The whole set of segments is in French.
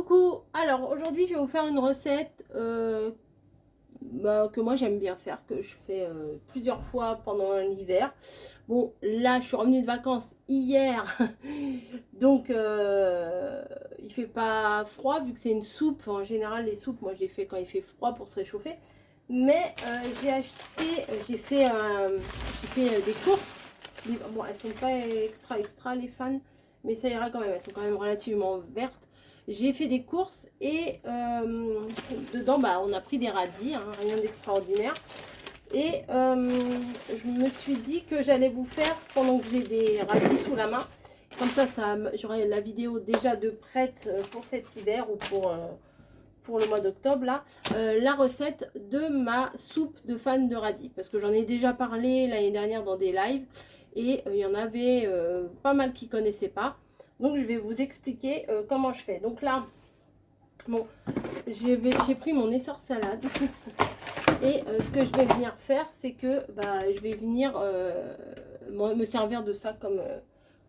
Coucou, alors aujourd'hui je vais vous faire une recette que moi j'aime bien faire, que je fais plusieurs fois pendant l'hiver. Bon, là je suis revenue de vacances hier, donc il fait pas froid vu que c'est une soupe. En général les soupes, moi j'ai fait quand il fait froid pour se réchauffer. Mais j'ai fait des courses. Bon, elles sont pas extra les fans, mais ça ira quand même, elles sont quand même relativement vertes. J'ai fait des courses et dedans, on a pris des radis, hein, rien d'extraordinaire. Et je me suis dit que j'allais vous faire, pendant que j'ai des radis sous la main, comme ça j'aurai la vidéo déjà de prête pour cet hiver ou pour le mois d'octobre, là, la recette de ma soupe de fans de radis. Parce que j'en ai déjà parlé l'année dernière dans des lives et il y en avait pas mal qui ne connaissaient pas. Donc je vais vous expliquer comment je fais. Donc là, bon, j'ai pris mon essor salade et ce que je vais venir faire, c'est que je vais venir me servir de ça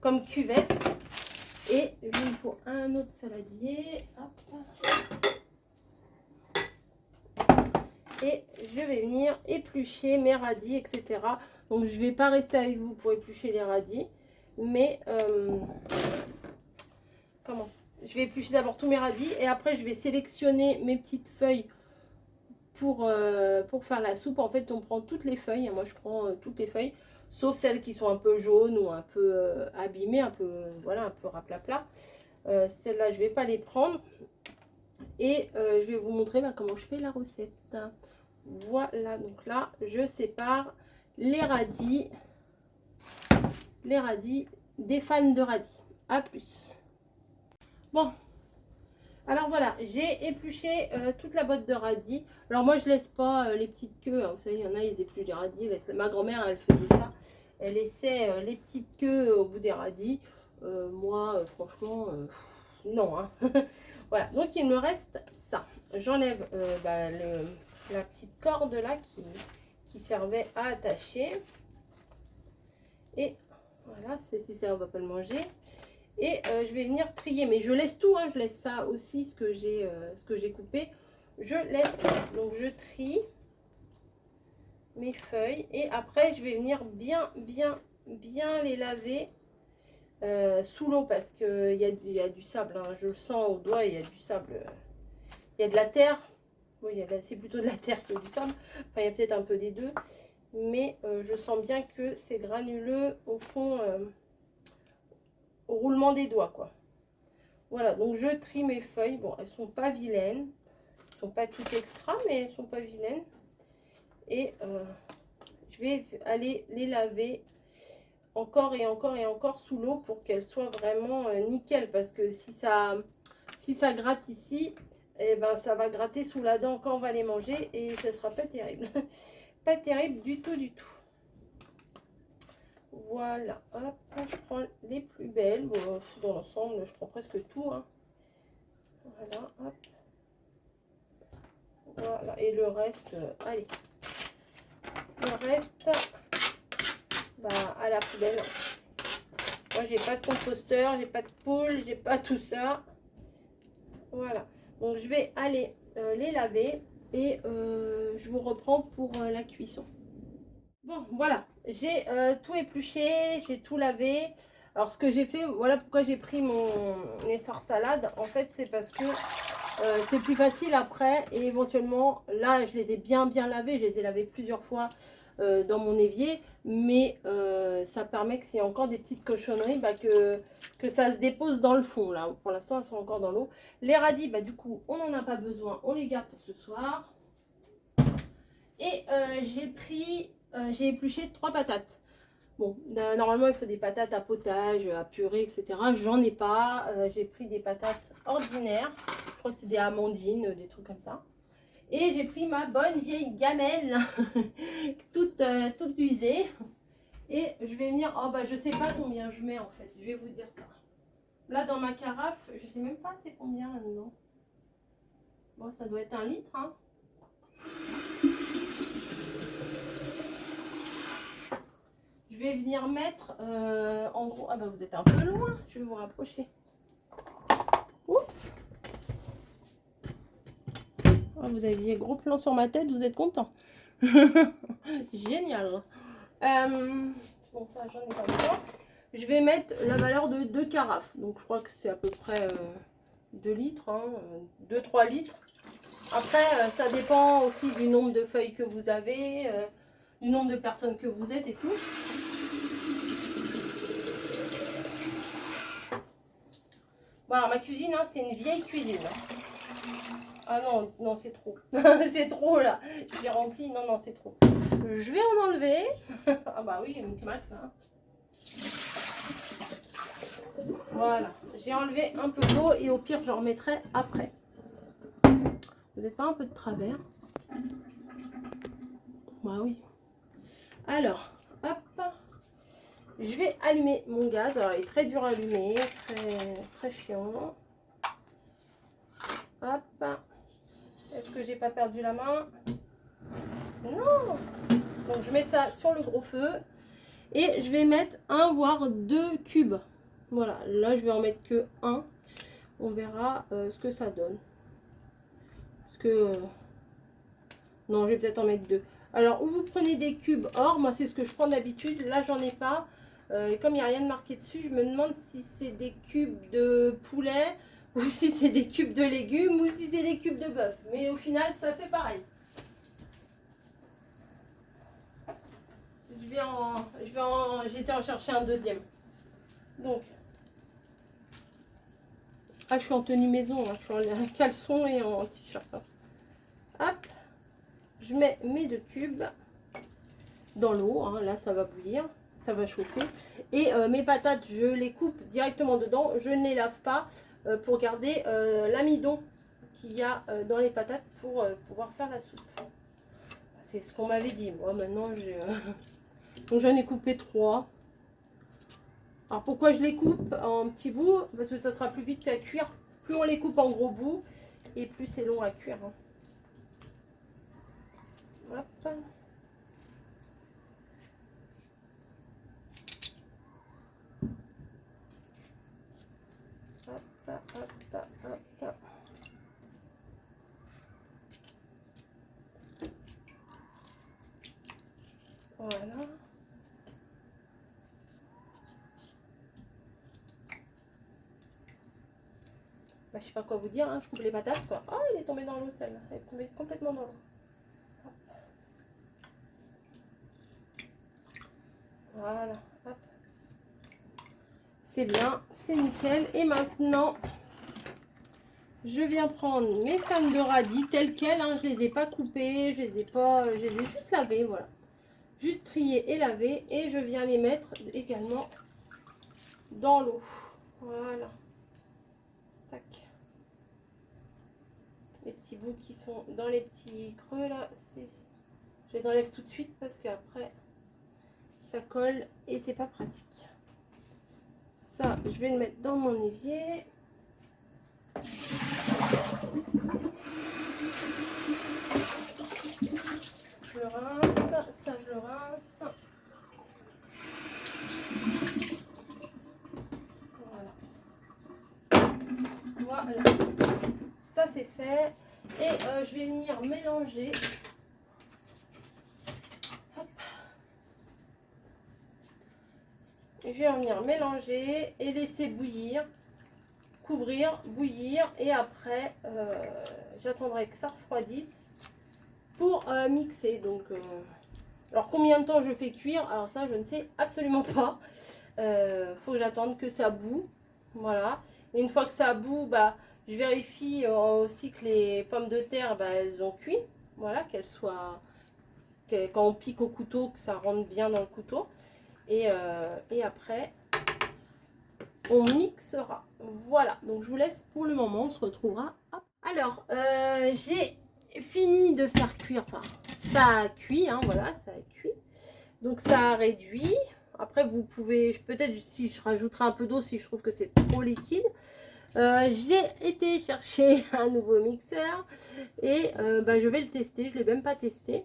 comme cuvette. Et il me faut un autre saladier. Hop. Et je vais venir éplucher mes radis, etc. Donc je vais pas rester avec vous pour éplucher les radis, mais je vais éplucher d'abord tous mes radis et après je vais sélectionner mes petites feuilles pour faire la soupe. En fait on prend toutes les feuilles, moi je prends toutes les feuilles, sauf celles qui sont un peu jaunes ou un peu abîmées, un peu voilà, un peu raplapla. Celles-là je vais pas les prendre et je vais vous montrer comment je fais la recette. Voilà, donc là je sépare les radis des fans de radis. À plus. Bon, alors voilà, j'ai épluché toute la boîte de radis. Alors moi je laisse pas les petites queues, hein. Vous savez, il y en a, ils épluchent des radis. Ma grand-mère, elle faisait ça. Elle laissait les petites queues au bout des radis. Moi, franchement, non, hein. Voilà, donc il me reste ça. J'enlève la petite corde là qui servait à attacher. Et voilà, si ça on va pas le manger. Et je vais venir trier, mais je laisse tout, hein, je laisse ça aussi, ce que j'ai coupé. Je laisse tout. Donc je trie mes feuilles et après je vais venir bien les laver sous l'eau parce qu'il y a du sable, hein. Je le sens au doigt, il y a du sable, il y a de la terre. Oui, c'est plutôt de la terre que du sable. Enfin, il y a peut-être un peu des deux. Mais je sens bien que c'est granuleux au fond, au roulement des doigts, quoi. Voilà, donc je trie mes feuilles. Bon, elles sont pas vilaines. Elles sont pas toutes extra, mais elles sont pas vilaines. Et je vais aller les laver encore et encore sous l'eau pour qu'elles soient vraiment nickel. Parce que si ça gratte ici, eh ben, ça va gratter sous la dent quand on va les manger et ce sera pas terrible. Pas terrible du tout, du tout. Voilà, hop, je prends les plus belles. Bon, dans l'ensemble, je prends presque tout, hein. Voilà, hop. Voilà, et le reste, allez. Le reste, à la poubelle. Moi, j'ai pas de composteur, j'ai pas de poule, j'ai pas tout ça. Voilà, donc je vais aller les laver et je vous reprends pour la cuisson. Bon, voilà, j'ai tout épluché, j'ai tout lavé. Alors, ce que j'ai fait, voilà pourquoi j'ai pris mon essor salade. En fait, c'est parce que c'est plus facile après. Et éventuellement, là, je les ai bien lavés. Je les ai lavés plusieurs fois dans mon évier. Mais ça permet que s'il y a encore des petites cochonneries, que ça se dépose dans le fond. Là, pour l'instant, elles sont encore dans l'eau. Les radis, du coup, on n'en a pas besoin. On les garde pour ce soir. Et j'ai épluché 3 patates. Bon, normalement il faut des patates à potage, à purée, etc. J'en ai pas. J'ai pris des patates ordinaires. Je crois que c'est des amandines, des trucs comme ça. Et j'ai pris ma bonne vieille gamelle, toute usée. Et je vais venir. Oh je sais pas combien je mets en fait. Je vais vous dire ça. Là dans ma carafe, je sais même pas c'est combien là-dedans. Bon, ça doit être 1 litre, hein. Je vais venir mettre en gros, vous êtes un peu loin, je vais vous rapprocher. Oups. vous aviez gros plan sur ma tête, vous êtes content. Génial. Bon, ça, j'en ai pas besoin. Je vais mettre la valeur de 2 carafes. Donc, je crois que c'est à peu près 2 litres, hein, 2-3 litres. Après, ça dépend aussi du nombre de feuilles que vous avez, du nombre de personnes que vous êtes et tout. Bon, alors, ma cuisine, hein, c'est une vieille cuisine. Ah non, non, c'est trop. C'est trop, là. J'ai rempli. Non, non, c'est trop. Je vais en enlever. Ah bah oui, micmac, là. Voilà. J'ai enlevé un peu d'eau et au pire, j'en remettrai après. Vous n'êtes pas un peu de travers? Bah oui. Alors, hop. Je vais allumer mon gaz. Alors, il est très dur à allumer. Très chiant. Hop. Est-ce que j'ai pas perdu la main? Non. Donc, je mets ça sur le gros feu. Et je vais mettre 1 voire 2 cubes. Voilà. Là, je vais en mettre que 1. On verra ce que ça donne. Parce que... non, je vais peut-être en mettre 2. Alors, ou vous prenez des cubes or. Moi, c'est ce que je prends d'habitude. Là, j'en ai pas. Et comme il n'y a rien de marqué dessus, je me demande si c'est des cubes de poulet ou si c'est des cubes de légumes ou si c'est des cubes de bœuf. Mais au final, ça fait pareil. J'ai été en chercher un deuxième. Donc, ah, je suis en tenue maison, hein, je suis en caleçon et en t-shirt. Hop, je mets mes 2 cubes dans l'eau. Hein, là, ça va bouillir, ça va chauffer. Et mes patates, je les coupe directement dedans. Je ne les lave pas pour garder l'amidon qu'il y a dans les patates pour pouvoir faire la soupe. C'est ce qu'on m'avait dit. Moi, maintenant, j'ai... donc, j'en ai coupé 3. Alors, pourquoi je les coupe en petits bouts? Parce que ça sera plus vite à cuire. Plus on les coupe en gros bouts, et plus c'est long à cuire. Hein. Hop. Hop, hop, hop, hop. Voilà. Bah, je sais pas quoi vous dire, hein. Je coupe les patates quoi. Oh, il est tombé dans l'eau celle-là. Elle est tombée complètement dans l'eau. Voilà. Hop. C'est bien, c'est nickel. Et maintenant, je viens prendre mes fans de radis telles quelles. Hein. Je les ai pas coupées, je les ai juste lavées, voilà. Juste triées et lavées. Et je viens les mettre également dans l'eau. Voilà. Tac. Les petits bouts qui sont dans les petits creux là, je les enlève tout de suite parce qu'après ça colle et c'est pas pratique. Ça, je vais le mettre dans mon évier. Je le rince, ça je le rince. Voilà. Voilà. Ça c'est fait. Et je vais venir mélanger. Hop. Je vais venir mélanger et laisser bouillir. Couvrir, bouillir. Et après, j'attendrai que ça refroidisse pour mixer. Donc, alors combien de temps je fais cuire? Alors ça, je ne sais absolument pas. Faut que j'attende que ça bout. Voilà. Et une fois que ça bout, bah, je vérifie aussi que les pommes de terre, bah, elles ont cuit. Voilà, qu'elles soient... quand on pique au couteau, que ça rentre bien dans le couteau. Et après, on mixera. Voilà, donc je vous laisse pour le moment. On se retrouvera. Hop. Alors, j'ai fini de faire cuire. Enfin, ça a cuit, hein, voilà, ça a cuit. Donc ça a réduit. Après, vous pouvez, peut-être si je rajouterai un peu d'eau si je trouve que c'est trop liquide. J'ai été chercher un nouveau mixeur et bah, je vais le tester. Je ne l'ai même pas testé.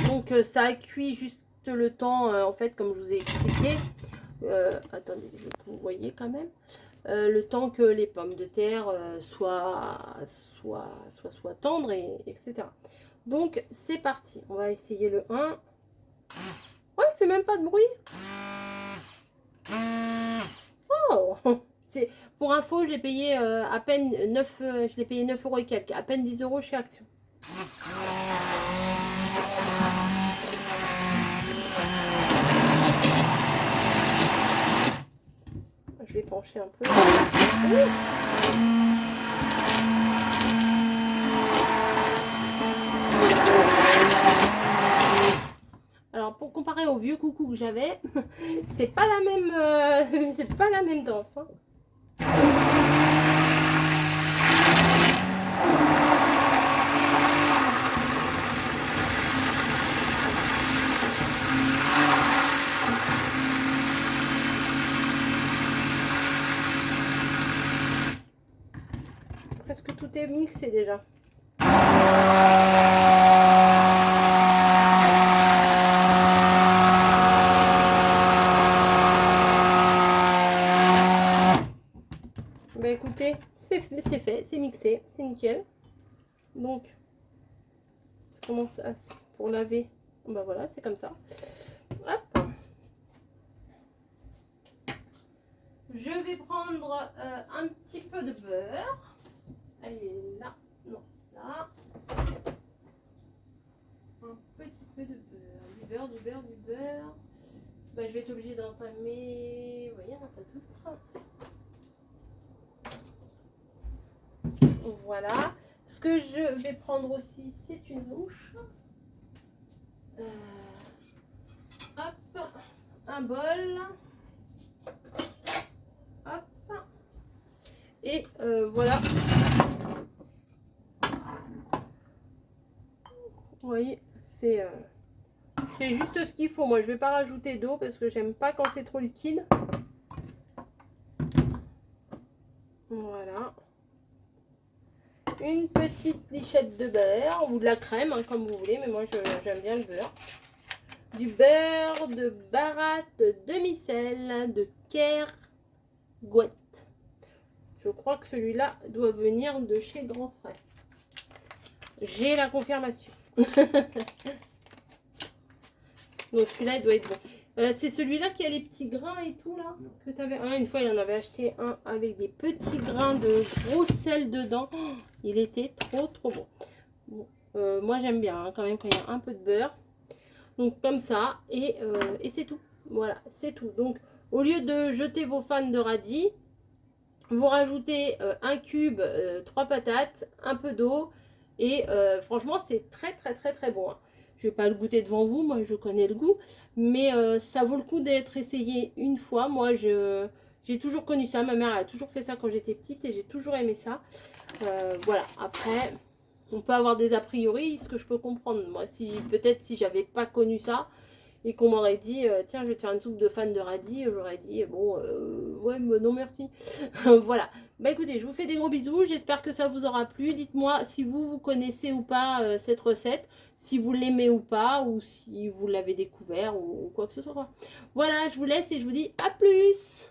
Donc ça a cuit juste le temps, en fait, comme je vous ai expliqué. Attendez, je veux que vous voyez quand même. le temps que les pommes de terre soient tendres, etc. Donc, c'est parti. On va essayer le 1. Ouais, il fait même pas de bruit. Oh, pour info, je l'ai payé à peine 9, je l'ai payé 9 € et quelques, à peine 10 € chez Action. Je vais pencher un peu. Alors pour comparer au vieux coucou que j'avais, c'est pas la même, c'est pas la même danse. Hein. Presque tout est mixé déjà. Bah écoutez, c'est fait, c'est mixé, c'est nickel. Donc, ça commence à, pour laver. Bah voilà, c'est comme ça. Hop. Je vais prendre un petit peu de beurre. Elle est là, non, là. Un petit peu de beurre, du beurre. Bah, je vais être obligée d'entamer. Vous voyez, il n'y en a pas d'autres. Voilà. Ce que je vais prendre aussi, c'est une louche. Hop, un bol. Hop. Et voilà. Vous voyez, c'est juste ce qu'il faut. Moi, je vais pas rajouter d'eau parce que j'aime pas quand c'est trop liquide. Voilà. Une petite lichette de beurre ou de la crème, hein, comme vous voulez, mais moi j'aime bien le beurre. Du beurre de baratte demi-sel de Kergouette. Je crois que celui-là doit venir de chez Grand Frère. J'ai la confirmation. Donc celui-là, il doit être bon. C'est celui-là qui a les petits grains et tout là que tu avais. Une fois, il en avait acheté un avec des petits grains de gros sel dedans. Oh, il était trop bon. Bon, moi, j'aime bien hein, quand même quand il y a un peu de beurre. Donc comme ça et c'est tout. Voilà, c'est tout. Donc au lieu de jeter vos fans de radis, vous rajoutez un cube, 3 patates, un peu d'eau et franchement, c'est très bon. Hein. Je ne vais pas le goûter devant vous, moi je connais le goût, mais ça vaut le coup d'être essayé une fois. Moi j'ai toujours connu ça, ma mère a toujours fait ça quand j'étais petite et j'ai toujours aimé ça. Voilà, après on peut avoir des a priori, ce que je peux comprendre. Moi, peut-être si j'avais pas connu ça et qu'on m'aurait dit tiens, je vais te faire une soupe de fans de radis, j'aurais dit bon ouais mais non merci. Voilà, bah écoutez, je vous fais des gros bisous, j'espère que ça vous aura plu. Dites-moi si vous connaissez ou pas cette recette, si vous l'aimez ou pas, ou si vous l'avez découvert ou quoi que ce soit. Voilà, je vous laisse et je vous dis à plus.